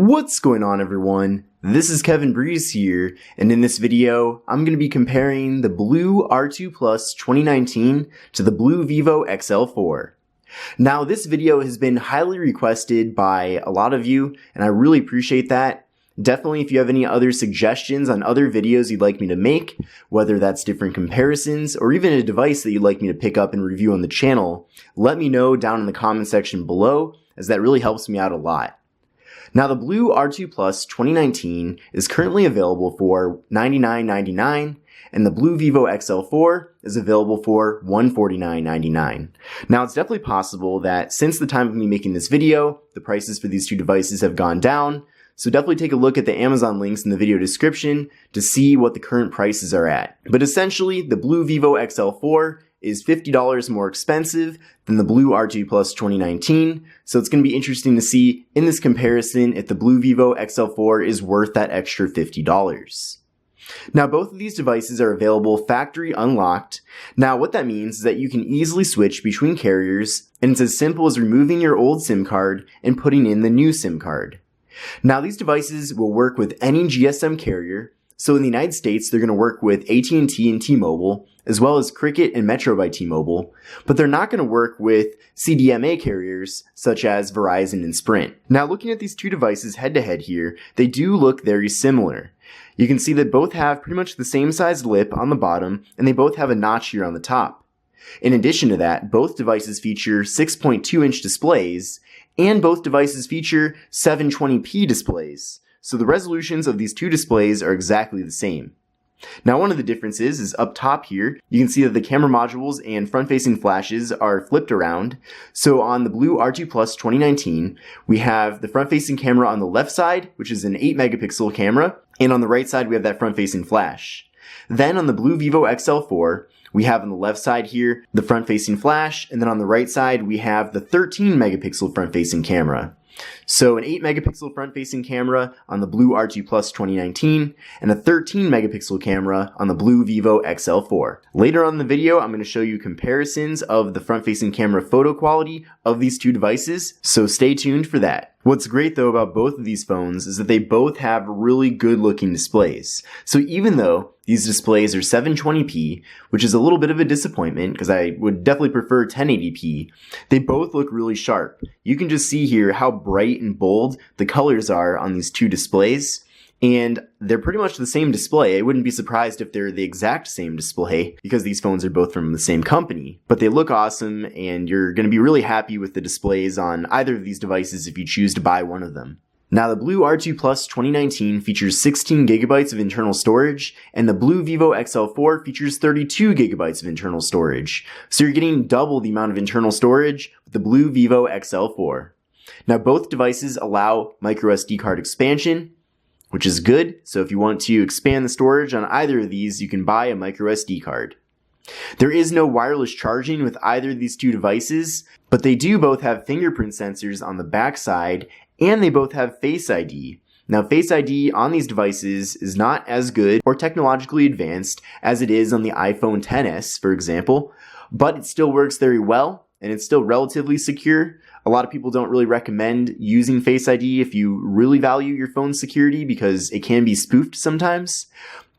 What's going on, everyone? This is Kevin Breeze here, and in this video, I'm going to be comparing the BLU R2 Plus 2019 to the BLU Vivo XL4. Now, this video has been highly requested by a lot of you, and I really appreciate that. Definitely, if you have any other suggestions on other videos you'd like me to make, whether that's different comparisons or even a device that you'd like me to pick up and review on the channel, let me know down in the comment section below, as that really helps me out a lot. Now, the BLU R2 Plus 2019 is currently available for $99.99, and the BLU Vivo XL4 is available for $149.99. Now, it's definitely possible that since the time of me making this video, the prices for these two devices have gone down, so definitely take a look at the Amazon links in the video description to see what the current prices are at. But essentially, the BLU Vivo XL4 is $50 more expensive than the BLU R2 Plus 2019, so it's going to be interesting to see in this comparison if the BLU Vivo XL4 is worth that extra $50. Now, both of these devices are available factory unlocked. Now, what that means is that you can easily switch between carriers, and it's as simple as removing your old SIM card and putting in the new SIM card. Now, these devices will work with any GSM carrier. So in the United States, they're going to work with AT&T and T-Mobile, as well as Cricket and Metro by T-Mobile, but they're not going to work with CDMA carriers such as Verizon and Sprint. Now, looking at these two devices head-to-head here, they do look very similar. You can see that both have pretty much the same sized lip on the bottom, and they both have a notch here on the top. In addition to that, both devices feature 6.2-inch displays, and both devices feature 720p displays. So the resolutions of these two displays are exactly the same. Now, one of the differences is up top here. You can see that the camera modules and front-facing flashes are flipped around. So on the BLU R2 Plus 2019, we have the front-facing camera on the left side, which is an 8-megapixel camera, and on the right side, we have that front-facing flash. Then on the BLU Vivo XL4, we have on the left side here the front-facing flash, and then on the right side, we have the 13-megapixel front-facing camera. So an 8-megapixel front-facing camera on the BLU R2 Plus 2019 and a 13-megapixel camera on the BLU Vivo XL4. Later on in the video, I'm going to show you comparisons of the front-facing camera photo quality of these two devices, so stay tuned for that. What's great though about both of these phones is that they both have really good looking displays. So even though these displays are 720p, which is a little bit of a disappointment because I would definitely prefer 1080p, they both look really sharp. You can just see here how bright and bold the colors are on these two displays. And they're pretty much the same display. I wouldn't be surprised if they're the exact same display because these phones are both from the same company. But they look awesome, and you're going to be really happy with the displays on either of these devices if you choose to buy one of them. Now, the BLU R2 Plus 2019 features 16 gigabytes of internal storage, and the BLU Vivo XL4 features 32 gigabytes of internal storage. So you're getting double the amount of internal storage with the BLU Vivo XL4. Now, both devices allow microSD card expansion, which is good. So if you want to expand the storage on either of these, you can buy a microSD card. There is no wireless charging with either of these two devices, but they do both have fingerprint sensors on the back side, and they both have Face ID. Now, Face ID on these devices is not as good or technologically advanced as it is on the iPhone XS, for example, but it still works very well, and it's still relatively secure. A lot of people don't really recommend using Face ID if you really value your phone's security because it can be spoofed sometimes.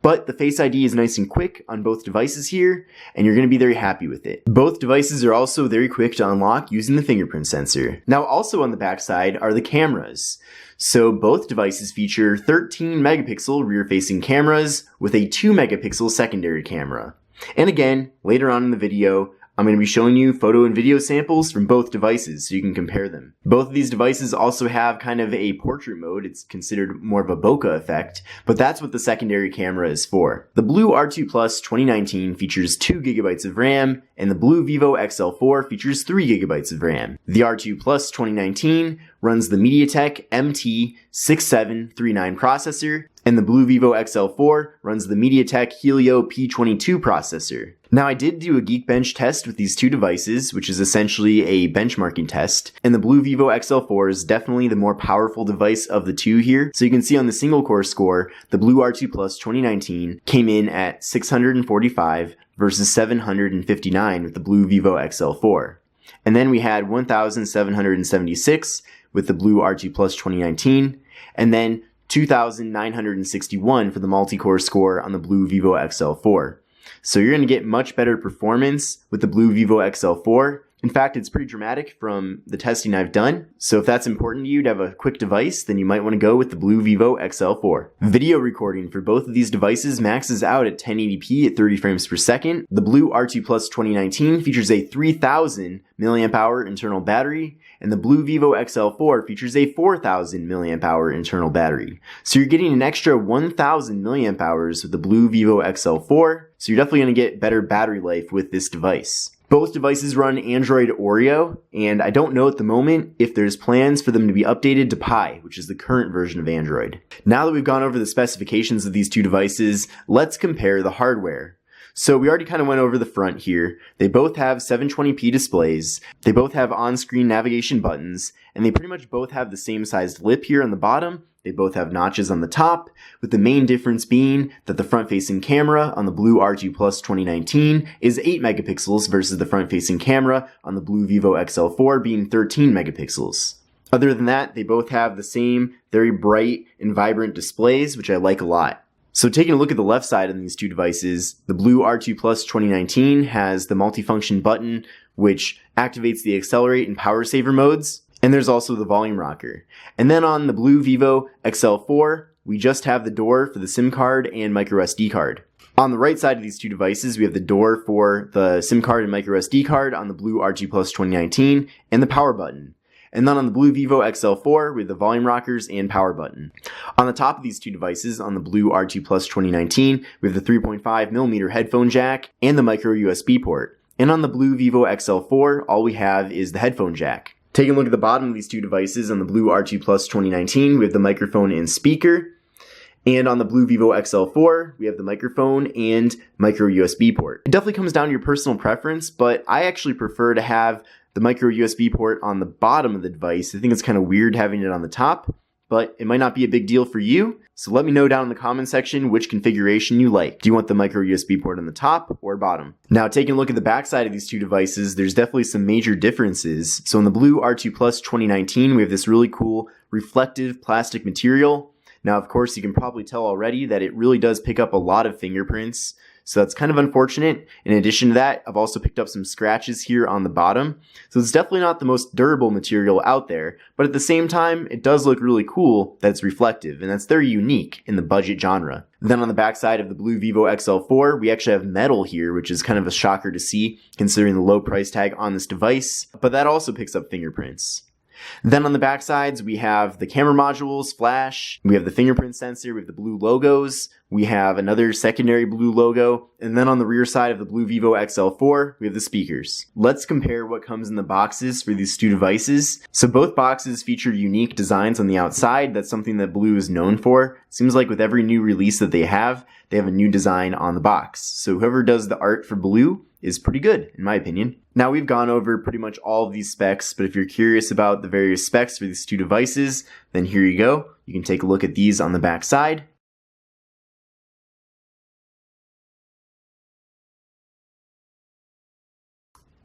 But the Face ID is nice and quick on both devices here, and you're going to be very happy with it. Both devices are also very quick to unlock using the fingerprint sensor. Now, also on the backside are the cameras. So both devices feature 13-megapixel rear-facing cameras with a 2-megapixel secondary camera. And again, later on in the video, I'm going to be showing you photo and video samples from both devices so you can compare them. Both of these devices also have kind of a portrait mode. It's considered more of a bokeh effect, but that's what the secondary camera is for. The BLU R2 Plus 2019 features 2 gigabytes of RAM, and the BLU Vivo XL4 features 3 gigabytes of RAM. The R2 Plus 2019 runs the MediaTek MT6739 processor, and the BLU Vivo XL4 runs the MediaTek Helio P22 processor. Now, I did do a Geekbench test with these two devices, which is essentially a benchmarking test, and the BLU Vivo XL4 is definitely the more powerful device of the two here. So you can see on the single core score, the BLU R2 Plus 2019 came in at 645 versus 759 with the BLU Vivo XL4. And then we had 1,776 with the BLU R2 Plus 2019, and then 2,961 for the multi-core score on the BLU Vivo XL4. So you're going to get much better performance with the BLU Vivo XL4. In fact, it's pretty dramatic from the testing I've done. So if that's important to you to have a quick device, then you might want to go with the BLU Vivo XL4. Video recording for both of these devices maxes out at 1080p at 30 frames per second. The BLU R2 Plus 2019 features a 3,000 mAh internal battery, and the BLU Vivo XL4 features a 4,000 mAh internal battery. So you're getting an extra 1,000 mAh with the BLU Vivo XL4, so you're definitely going to get better battery life with this device. Both devices run Android Oreo, and I don't know at the moment if there's plans for them to be updated to Pie, which is the current version of Android. Now that we've gone over the specifications of these two devices, let's compare the hardware. So we already kind of went over the front here. They both have 720p displays, they both have on-screen navigation buttons, and they pretty much both have the same sized lip here on the bottom. They both have notches on the top, with the main difference being that the front-facing camera on the BLU R2 Plus 2019 is 8 megapixels versus the front-facing camera on the BLU Vivo XL4 being 13 megapixels. Other than that, they both have the same very bright and vibrant displays, which I like a lot. So taking a look at the left side on these two devices, the BLU R2 Plus 2019 has the multifunction button, which activates the accelerate and power saver modes. And there's also the volume rocker. And then on the BLU Vivo XL4, we just have the door for the SIM card and micro SD card. On the right side of these two devices, we have the door for the SIM card and micro SD card on the BLU R2 Plus 2019 and the power button. And then on the BLU Vivo XL4, we have the volume rockers and power button. On the top of these two devices, on the BLU R2 Plus 2019, we have the 3.5mm headphone jack and the micro USB port. And on the BLU Vivo XL4, all we have is the headphone jack. Taking a look at the bottom of these two devices, on the BLU R2 Plus 2019, we have the microphone and speaker. And on the BLU Vivo XL4, we have the microphone and micro USB port. It definitely comes down to your personal preference, but I actually prefer to have the micro USB port on the bottom of the device. I think it's kind of weird having it on the top, but it might not be a big deal for you. So let me know down in the comment section which configuration you like. Do you want the micro USB port on the top or bottom? Now taking a look at the back side of these two devices, there's definitely some major differences. So in the BLU R2 Plus 2019, we have this really cool reflective plastic material. Now of course you can probably tell already that it really does pick up a lot of fingerprints. So that's kind of unfortunate. In addition to that, I've also picked up some scratches here on the bottom. So it's definitely not the most durable material out there, but at the same time, it does look really cool that it's reflective, and that's very unique in the budget genre. Then on the back side of the BLU Vivo XL4, we actually have metal here, which is kind of a shocker to see considering the low price tag on this device, but that also picks up fingerprints. Then on the back sides, we have the camera modules, flash, we have the fingerprint sensor, we have the BLU logos, we have another secondary BLU logo, and then on the rear side of the BLU Vivo XL4, we have the speakers. Let's compare what comes in the boxes for these two devices. So both boxes feature unique designs on the outside. That's something that BLU is known for. It seems like with every new release that they have a new design on the box. So whoever does the art for BLU is pretty good, in my opinion. Now we've gone over pretty much all of these specs, but if you're curious about the various specs for these two devices, then here you go. You can take a look at these on the back side.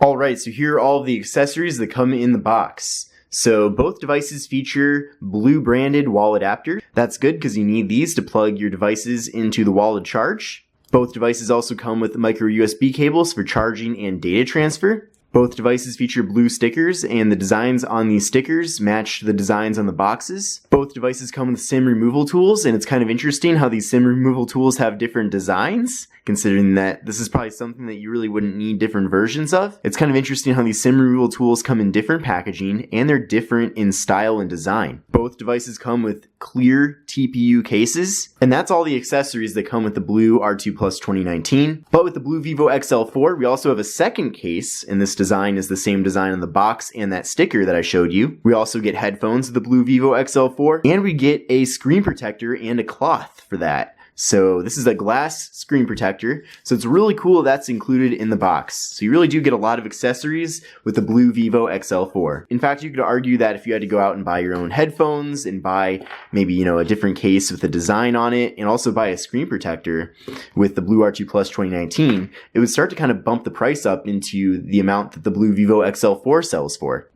Alright, so here are all of the accessories that come in the box. So both devices feature BLU branded wall adapters. That's good because you need these to plug your devices into the wall to charge. Both devices also come with micro USB cables for charging and data transfer. Both devices feature BLU stickers, and the designs on these stickers match the designs on the boxes. Both devices come with SIM removal tools, and it's kind of interesting how these SIM removal tools have different designs, considering that this is probably something that you really wouldn't need different versions of. It's kind of interesting how these SIM removal tools come in different packaging, and they're different in style and design. Both devices come with clear TPU cases, and that's all the accessories that come with the BLU R2 Plus 2019. But with the BLU Vivo XL4, we also have a second case, and this design is the same design on the box and that sticker that I showed you. We also get headphones with the BLU Vivo XL4, and we get a screen protector and a cloth for that. So this is a glass screen protector, so it's really cool that's included in the box. So you really do get a lot of accessories with the BLU Vivo XL4. In fact, you could argue that if you had to go out and buy your own headphones and buy maybe, a different case with a design on it, and also buy a screen protector with the BLU R2 Plus 2019, it would start to kind of bump the price up into the amount that the BLU Vivo XL4 sells for.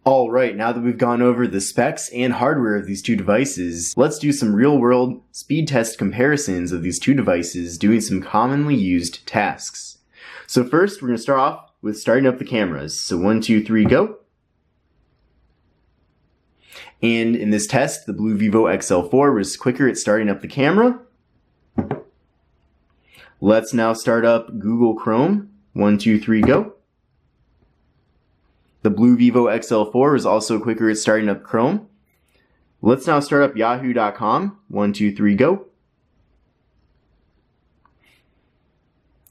Alright, now that we've gone over the specs and hardware of these two devices, let's do some real-world speed test comparisons of these two devices doing some commonly used tasks. So first, we're going to start off with starting up the cameras. So 1, 2, 3, go. And in this test, the BLU Vivo XL4 was quicker at starting up the camera. Let's now start up Google Chrome. 1, 2, 3, go. The BLU Vivo XL4 is also quicker at starting up Chrome. Let's now start up yahoo.com. 1, 2, 3, go.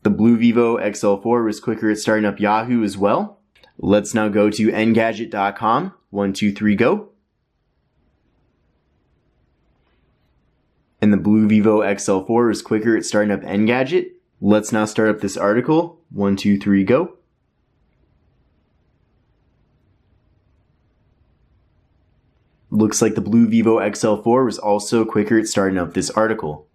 The BLU Vivo XL4 was quicker at starting up Yahoo as well. Let's now go to engadget.com. 1, 2, 3, go. And the BLU Vivo XL4 is quicker at starting up Engadget. Let's now start up this article. 1, 2, 3, go. Looks like the BLU Vivo XL4 was also quicker at starting up this article.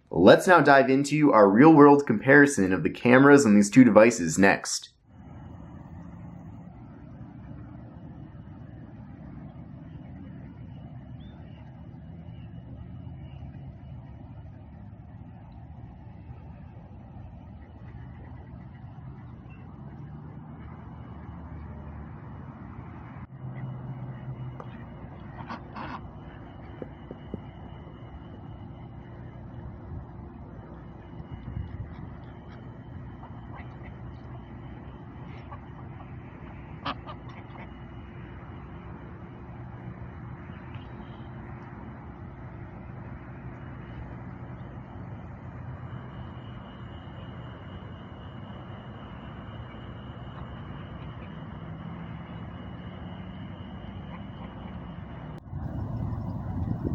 Let's now dive into our real-world comparison of the cameras on these two devices next.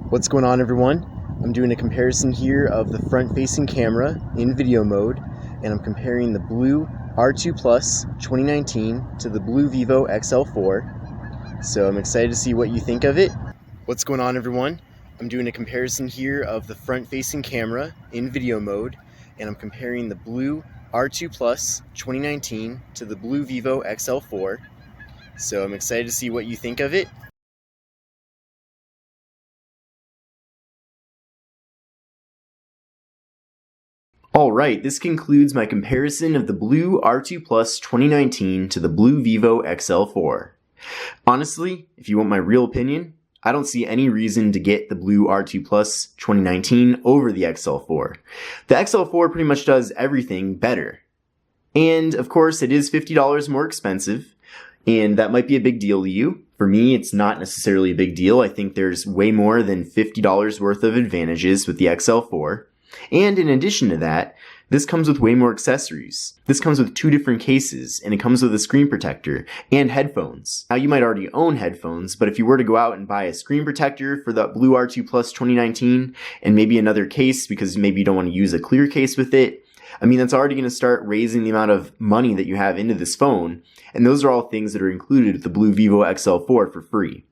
What's going on, everyone? I'm doing a comparison here of the front-facing camera in video mode, and I'm comparing the BLU R2 Plus 2019 to the BLU Vivo XL4. So I'm excited to see what you think of it. What's going on, everyone? I'm doing a comparison here of the front-facing camera in video mode, and I'm comparing the BLU R2 Plus 2019 to the BLU Vivo XL4. So I'm excited to see what you think of it. Alright, this concludes my comparison of the BLU R2 Plus 2019 to the BLU Vivo XL4. Honestly, if you want my real opinion, I don't see any reason to get the BLU R2 Plus 2019 over the XL4. The XL4 pretty much does everything better. And of course, it is $50 more expensive, and that might be a big deal to you. For me, it's not necessarily a big deal. I think there's way more than $50 worth of advantages with the XL4. And in addition to that, this comes with way more accessories. This comes with 2 different cases, and it comes with a screen protector and headphones. Now, you might already own headphones, but if you were to go out and buy a screen protector for the BLU R2 Plus 2019 and maybe another case because maybe you don't want to use a clear case with it, I mean, that's already going to start raising the amount of money that you have into this phone, and those are all things that are included with the BLU Vivo XL4 for free.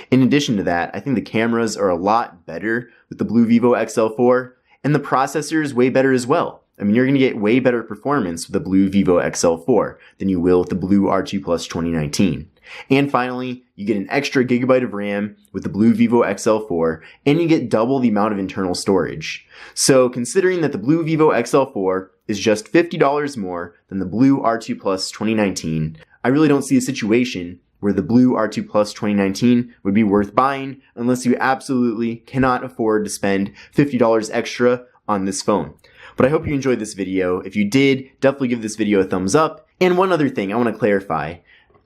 In addition to that, I think the cameras are a lot better with the BLU Vivo XL4, and the processor is way better as well. I mean, you're going to get way better performance with the BLU Vivo XL4 than you will with the BLU R2 Plus 2019. And finally, you get an extra gigabyte of RAM with the BLU Vivo XL4, and you get double the amount of internal storage. So considering that the BLU Vivo XL4 is just $50 more than the BLU R2 Plus 2019, I really don't see a situation where the BLU R2 Plus 2019 would be worth buying unless you absolutely cannot afford to spend $50 extra on this phone. But I hope you enjoyed this video. If you did, definitely give this video a thumbs up. And one other thing I want to clarify.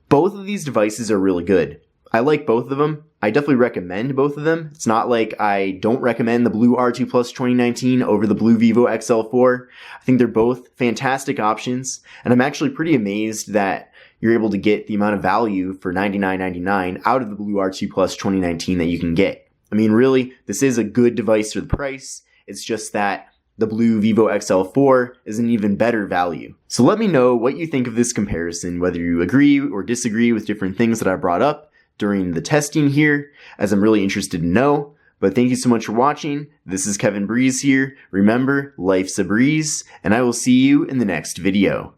Both of these devices are really good. I like both of them. I definitely recommend both of them. It's not like I don't recommend the BLU R2 Plus 2019 over the BLU Vivo XL4. I think they're both fantastic options, and I'm actually pretty amazed that you're able to get the amount of value for $99.99 out of the BLU R2 Plus 2019 that you can get. I mean, really, this is a good device for the price. It's just that the BLU Vivo XL4 is an even better value. So let me know what you think of this comparison, whether you agree or disagree with different things that I brought up during the testing here, as I'm really interested to know. But thank you so much for watching. This is Kevin Breeze here. Remember, life's a breeze, and I will see you in the next video.